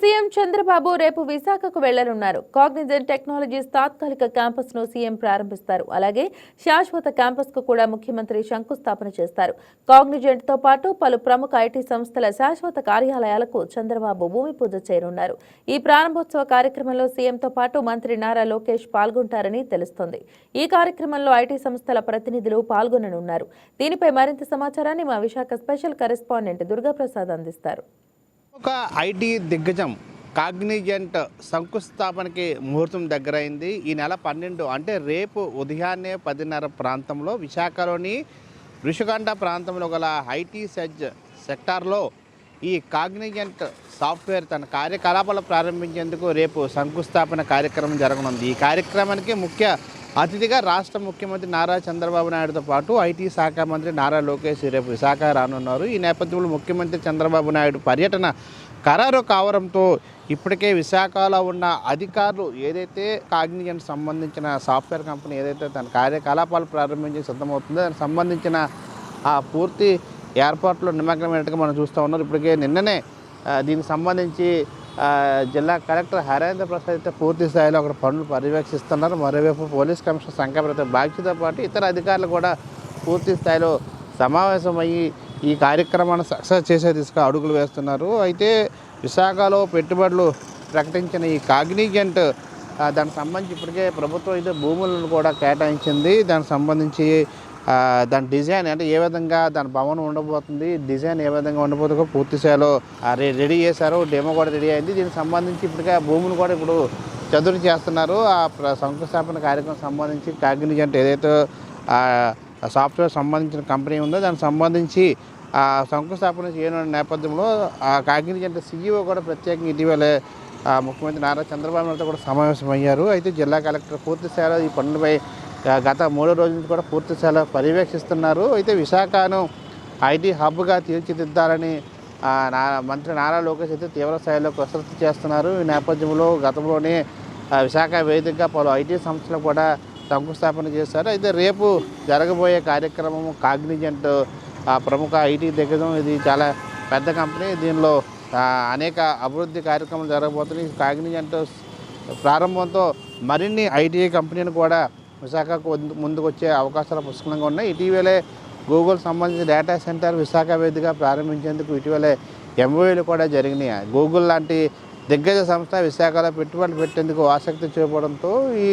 CM Chandrababu రేపు విశాఖకు వెళ్లనున్నారు. Cognizant technologies తాత్కాలిక క్యాంపస్ ను సీఎం ప్రారంభిస్తారు. అలాగే శాశ్వత క్యాంపస్ కు కూడా ముఖ్యమంత్రి శంకుస్థాపన చేస్తారు. కాగ్నిజెంట్ తో పాటు పలు ప్రముఖ ఐటీ సంస్థల శాశ్వత కార్యాలయాలకు చంద్రబాబు భూమి పూజ చేయనున్నారు. ఈ ప్రారంభోత్సవ కార్యక్రమంలో సీఎంతో పాటు మంత్రి నారా లోకేష్ పాల్గొంటారని తెలుస్తోంది. ఈ కార్యక్రమంలో ఐటీ సంస్థల ప్రతినిధులు పాల్గొననున్నారు. దీనిపై మరింత సమాచారాన్ని మా విశాఖ స్పెషల్ కరెస్పాండెంట్ దుర్గాప్రసాద్ అందిస్తారు. ఒక ఐటీ దిగ్గజం కాగ్నిజెంట్ శంకుస్థాపనకి ముహూర్తం దగ్గరైంది. ఈ నెల 12 అంటే రేపు ఉదయాన్నే 10:30 ప్రాంతంలో విశాఖలోని ఋషికొండ ప్రాంతంలో గల ఐటీ సెక్టార్లో ఈ కాగ్నిజెంట్ సాఫ్ట్వేర్ తన కార్యకలాపాలు ప్రారంభించేందుకు రేపు శంకుస్థాపన కార్యక్రమం జరగనుంది. ఈ కార్యక్రమానికి ముఖ్య అతిథిగా రాష్ట్ర ముఖ్యమంత్రి నారా చంద్రబాబు నాయుడుతో పాటు ఐటీ శాఖ మంత్రి నారా లోకేష్ రేపు విశాఖ రానున్నారు. ఈ నేపథ్యంలో ముఖ్యమంత్రి చంద్రబాబు నాయుడు పర్యటన ఖరారు కావడంతో ఇప్పటికే విశాఖలో ఉన్న అధికారులు ఏదైతే కాగ్నిజెంట్ సంబంధించిన సాఫ్ట్వేర్ కంపెనీ ఏదైతే తన కార్యకలాపాలు ప్రారంభించి సిద్ధమవుతుందో దానికి సంబంధించిన ఆ పూర్తి ఏర్పాట్లు నిమగ్నమైనట్టుగా మనం చూస్తూ ఉన్నారు. ఇప్పటికే నిన్ననే దీనికి సంబంధించి జిల్లా కలెక్టర్ హరేంద్ర ప్రసాద్ అయితే పూర్తి స్థాయిలో అక్కడ పనులు పర్యవేక్షిస్తున్నారు. మరోవైపు పోలీస్ కమిషనర్ సంఖ్యాప్రత బాధ్యతతో పాటు ఇతర అధికారులు కూడా పూర్తి స్థాయిలో సమావేశమయ్యి ఈ కార్యక్రమాన్ని సక్సెస్ చేసే దిశగా అడుగులు వేస్తున్నారు. అయితే విశాఖలో పెట్టుబడులు ప్రకటించిన ఈ కాగ్నిజెంట్ దానికి సంబంధించి ఇప్పటికే ప్రభుత్వం అయితే భూములను కూడా కేటాయించింది. దానికి సంబంధించి దాని డిజైన్ అంటే ఏ విధంగా దాని భవనం ఉండబోతుంది, డిజైన్ ఏ విధంగా ఉండబోతుందో పూర్తి స్థాయిలో రెడీ చేశారు. డెమో కూడా రెడీ అయింది. దీనికి సంబంధించి ఇప్పటికే భూములు కూడా ఇప్పుడు చదును చేస్తున్నారు. ఆ శంకుస్థాపన కార్యక్రమం సంబంధించి కాగ్నిజెంట్ ఏదైతే సాఫ్ట్వేర్ సంబంధించిన కంపెనీ ఉందో దానికి సంబంధించి శంకుస్థాపన చేయనున్న నేపథ్యంలో ఆ కాగ్నిజెంట్ సీఈఓ కూడా ప్రత్యేకంగా ఇటీవలే ముఖ్యమంత్రి నారా చంద్రబాబు నాయుడుతో కూడా సమావేశమయ్యారు. అయితే జిల్లా కలెక్టర్ పూర్తి స్థాయిలో ఈ పనులపై గత 3 రోజుల నుంచి కూడా పూర్తి స్థాయిలో పర్యవేక్షిస్తున్నారు. అయితే విశాఖను ఐటీ హబ్గా తీర్చిదిద్దాలని మంత్రి నారా లోకేష్ అయితే తీవ్ర స్థాయిలో కసరత్తు చేస్తున్నారు. ఈ నేపథ్యంలో గతంలోనే విశాఖ వేదికగా పలు ఐటీ సంస్థలు కూడా శంకుస్థాపన చేశారు. అయితే రేపు జరగబోయే కార్యక్రమం కాగ్నిజెంట్ ప్రముఖ ఐటీ దిగ్గజం. ఇది చాలా పెద్ద కంపెనీ. దీనిలో అనేక అభివృద్ధి కార్యక్రమాలు జరగబోతున్నాయి. కాగ్నిజెంట్ ప్రారంభంతో మరిన్ని ఐటీ కంపెనీలు కూడా విశాఖకు ముందుకు వచ్చే అవకాశాలు పుష్కలంగా ఉన్నాయి. ఇటీవలే గూగుల్ సంబంధించిన డేటా సెంటర్ విశాఖ వేదికగా ప్రారంభించేందుకు ఇటీవలే ఎంఓయూలు కూడా జరిగినాయి. గూగుల్ లాంటి దిగ్గజ సంస్థ విశాఖలో పెట్టుబడులు పెట్టేందుకు ఆసక్తి చూపడంతో ఈ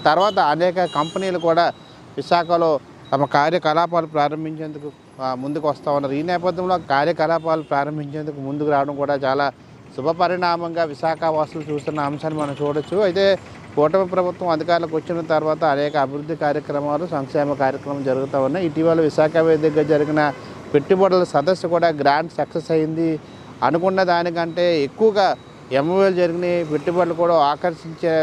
తర్వాత అనేక కంపెనీలు కూడా విశాఖలో తమ కార్యకలాపాలు ప్రారంభించేందుకు ముందుకు వస్తూ ఉన్నారు. ఈ నేపథ్యంలో కార్యకలాపాలు ప్రారంభించేందుకు ముందుకు రావడం కూడా చాలా శుభపరిణామంగా విశాఖ వాసులు చూస్తున్న అంశాన్ని మనం చూడొచ్చు. అయితే కూటమి ప్రభుత్వం అధికారులకు వచ్చిన తర్వాత అనేక అభివృద్ధి కార్యక్రమాలు, సంక్షేమ కార్యక్రమాలు జరుగుతూ ఉన్నాయి. ఇటీవల విశాఖ వేదికగా జరిగిన పెట్టుబడుల సదస్సు కూడా గ్రాండ్ సక్సెస్ అయింది. అనుకున్న దానికంటే ఎక్కువగా ఎంఓయూలు జరిగినాయి. పెట్టుబడులు కూడా ఆకర్షించే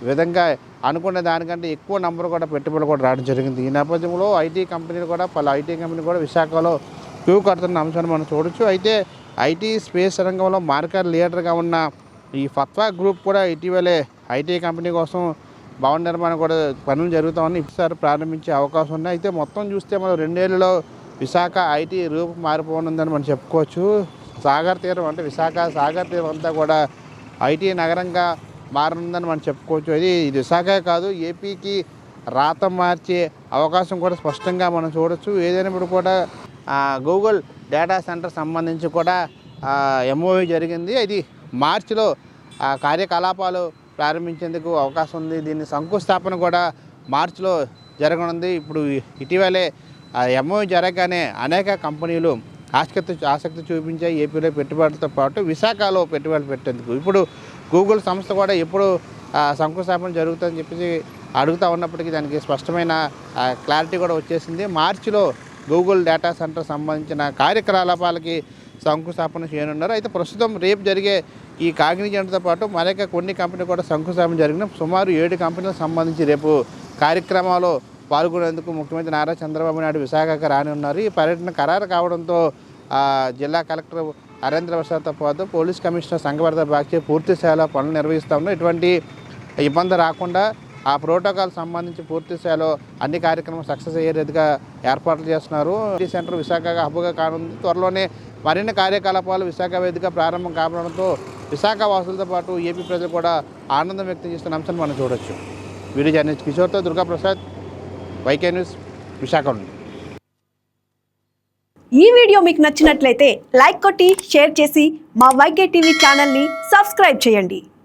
విధంగా అనుకున్న దానికంటే ఎక్కువ నంబర్ కూడా పెట్టుబడులు కూడా రావడం జరిగింది. ఈ నేపథ్యంలో ఐటీ కంపెనీలు కూడా పలు ఐటీ కంపెనీలు కూడా విశాఖలో క్యూ కడుతున్న అంశాన్ని మనం చూడొచ్చు. అయితే ఐటీ స్పేస్ రంగంలో మార్కెట్ లీడర్గా ఉన్న ఈ ఫత్వా గ్రూప్ కూడా ఇటీవలే ఐటీ కంపెనీ కోసం భవన నిర్మాణం కూడా పనులు జరుగుతూ ఉన్నాయి. ఈసారి ప్రారంభించే అవకాశం ఉన్నాయి. అయితే మొత్తం చూస్తే మనం 2 ఏళ్లలో విశాఖ ఐటీ రూపు మారిపోనుందని మనం చెప్పుకోవచ్చు. సాగర్ తీరం అంటే విశాఖ సాగర్ తీరం అంతా కూడా ఐటీ నగరంగా మారనుందని మనం చెప్పుకోవచ్చు. ఇది విశాఖ కాదు, ఏపీకి రాత మార్చే అవకాశం కూడా స్పష్టంగా మనం చూడొచ్చు. ఏదైనప్పుడు కూడా గూగుల్ డేటా సెంటర్ సంబంధించి కూడా ఎంఓయూ జరిగింది. అది మార్చిలో కార్యకలాపాలు ప్రారంభించేందుకు అవకాశం ఉంది. దీని శంకుస్థాపన కూడా మార్చిలో జరగనుంది. ఇప్పుడు ఇటీవలే ఎంఓయూ జరగగానే అనేక కంపెనీలు ఆసక్తి చూపించాయి ఏపీలో పెట్టుబడులతో పాటు విశాఖలో పెట్టుబడులు పెట్టేందుకు. ఇప్పుడు గూగుల్ సంస్థ కూడా ఎప్పుడు శంకుస్థాపన జరుగుతుందని చెప్పేసి అడుగుతూ ఉన్నప్పటికీ దానికి స్పష్టమైన క్లారిటీ కూడా వచ్చేసింది. మార్చిలో గూగుల్ డేటా సెంటర్ సంబంధించిన కార్యకలాపాలకి శంకుస్థాపన చేయనున్నారు. అయితే ప్రస్తుతం రేపు జరిగే ఈ కాగ్నిజెంట్తో పాటు మరొక కొన్ని కంపెనీలు కూడా శంకుస్థాపన జరిగిన సుమారు 7 కంపెనీలకు సంబంధించి రేపు కార్యక్రమాలు పాల్గొనేందుకు ముఖ్యమంత్రి నారా చంద్రబాబు నాయుడు విశాఖకు రానున్నారు. ఈ పర్యటన ఖరారు కావడంతో జిల్లా కలెక్టర్ హరేంద్ర ప్రసాద్తో పాటు పోలీస్ కమిషనర్ సంఖ్యాప్రత బాధ్యత పూర్తి స్థాయిలో పనులు నిర్వహిస్తూ ఉన్నారు. ఎటువంటి ఇబ్బంది రాకుండా ఆ ప్రోటోకాల్ సంబంధించి పూర్తి స్థాయిలో అన్ని కార్యక్రమాలు సక్సెస్ అయ్యే రీతిగా ఏర్పాట్లు చేస్తున్నారు. ఐటీ సెంటర్ విశాఖగా హబ్గా కానుంది. త్వరలోనే మరిన్ని కార్యకలాపాలు విశాఖ వేదిక ప్రారంభం కావడంతో విశాఖ వాసులతో పాటు ఏపీ ప్రజలు కూడా ఆనందం వ్యక్తం చేస్తున్న అంశాన్ని మనం చూడొచ్చు. వీడియో జర్నలిస్ట్ కిషోర్తో దుర్గాప్రసాద్, వైకే న్యూస్, విశాఖ నుండి. ఈ వీడియో మీకు నచ్చినట్లయితే లైక్ కొట్టి షేర్ చేసి మా వైకే టీవీ ఛానల్ని సబ్స్క్రైబ్ చేయండి.